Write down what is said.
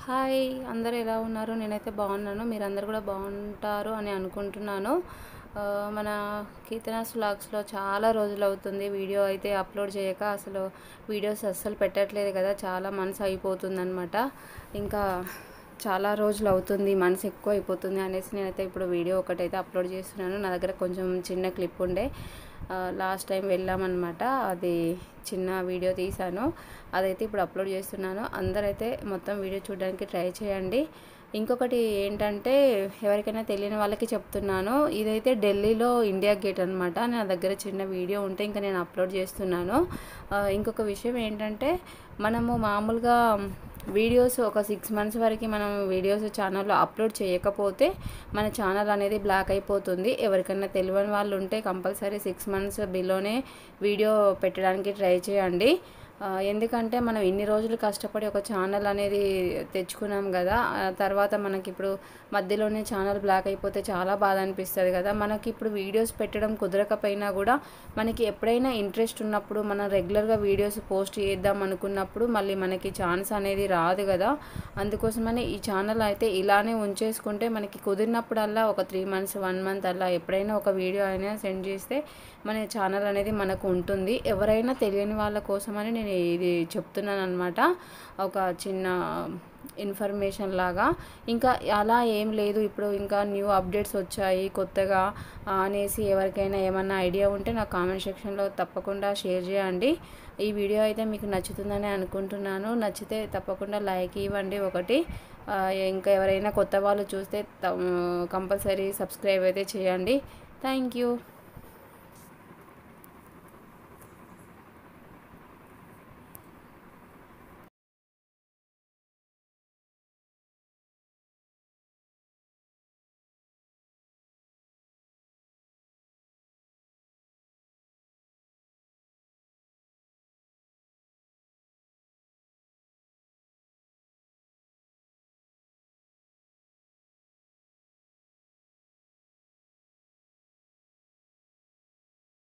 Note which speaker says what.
Speaker 1: Hi, అందరూ ఎలా ఉన్నారు? నేనైతే బాగున్నాను. మీరందరూ కూడా బాగుంటారు అని అనుకుంటున్నాను. మన కీర్తనాస్ వ్లాగ్స్లో చాలా రోజులు అవుతుంది వీడియో అయితే అప్లోడ్ చేయక. అసలు వీడియోస్ అస్సలు పెట్టట్లేదు కదా, చాలా మనసు అయిపోతుందన్నమాట. ఇంకా చాలా రోజులు అవుతుంది, మనసు ఎక్కువ అయిపోతుంది అనేసి నేనైతే ఇప్పుడు వీడియో ఒకటైతే అప్లోడ్ చేస్తున్నాను. నా దగ్గర కొంచెం చిన్న క్లిప్ ఉండే, లాస్ట్ టైం వెళ్ళామన్నమాట, అది చిన్న వీడియో తీశాను, అదైతే ఇప్పుడు అప్లోడ్ చేస్తున్నాను. అందరైతే మొత్తం వీడియో చూడడానికి ట్రై చేయండి. ఇంకొకటి ఏంటంటే, ఎవరికైనా తెలియని వాళ్ళకి చెప్తున్నాను, ఇదైతే ఢిల్లీలో ఇండియా గేట్ అనమాట. నా దగ్గర చిన్న వీడియో ఉంటే ఇంకా నేను అప్లోడ్ చేస్తున్నాను. ఇంకొక విషయం ఏంటంటే, మనము మామూలుగా వీడియోస్ ఒక 6 months వరకు మనం వీడియోస్ ఛానల్లో అప్లోడ్ చేయకపోతే మన ఛానల్ అనేది బ్లాక్ అయిపోతుంది. ఎవరికైనా తెలియని వాళ్ళు ఉంటే కంపల్సరీ 6 months బిలోనే వీడియో పెట్టడానికి ట్రై చేయండి. ఎందుకంటే మనం ఇన్ని రోజులు కష్టపడి ఒక ఛానల్ అనేది తెచ్చుకున్నాం కదా, తర్వాత మనకి ఇప్పుడు మధ్యలోనే ఛానల్ బ్లాక్ అయిపోతే చాలా బాధ అనిపిస్తుంది కదా. మనకి ఇప్పుడు వీడియోస్ పెట్టడం కుదరకపోయినా కూడా మనకి ఎప్పుడైనా ఇంట్రెస్ట్ ఉన్నప్పుడు మనం రెగ్యులర్గా వీడియోస్ పోస్ట్ చేద్దాం అనుకున్నప్పుడు మళ్ళీ మనకి ఛాన్స్ అనేది రాదు కదా. అందుకోసమని ఈ ఛానల్ అయితే ఇలానే ఉంచేసుకుంటే మనకి కుదిరినప్పుడల్లా ఒక 3 months 1 month అలా ఎప్పుడైనా ఒక వీడియో అయినా సెండ్ చేస్తే మన ఛానల్ అనేది మనకు ఉంటుంది. ఎవరైనా తెలియని వాళ్ళ కోసమని నేను ఇది చెప్తున్నాను అనమాట, ఒక చిన్న ఇన్ఫర్మేషన్ లాగా. ఇంకా అలా ఏం లేదు, ఇప్పుడు ఇంకా న్యూ అప్డేట్స్ వచ్చాయి కొత్తగా అనేసి ఎవరికైనా ఏమన్నా ఐడియా ఉంటే నా కామెంట్ సెక్షన్లో తప్పకుండా షేర్ చేయండి. ఈ వీడియో అయితే మీకు నచ్చుతుందని అనుకుంటున్నాను. నచ్చితే తప్పకుండా లైక్ ఇవ్వండి ఒకటి. ఇంకా ఎవరైనా కొత్త వాళ్ళు చూస్తే కంపల్సరీ సబ్స్క్రైబ్ అయితే చేయండి. Thank you.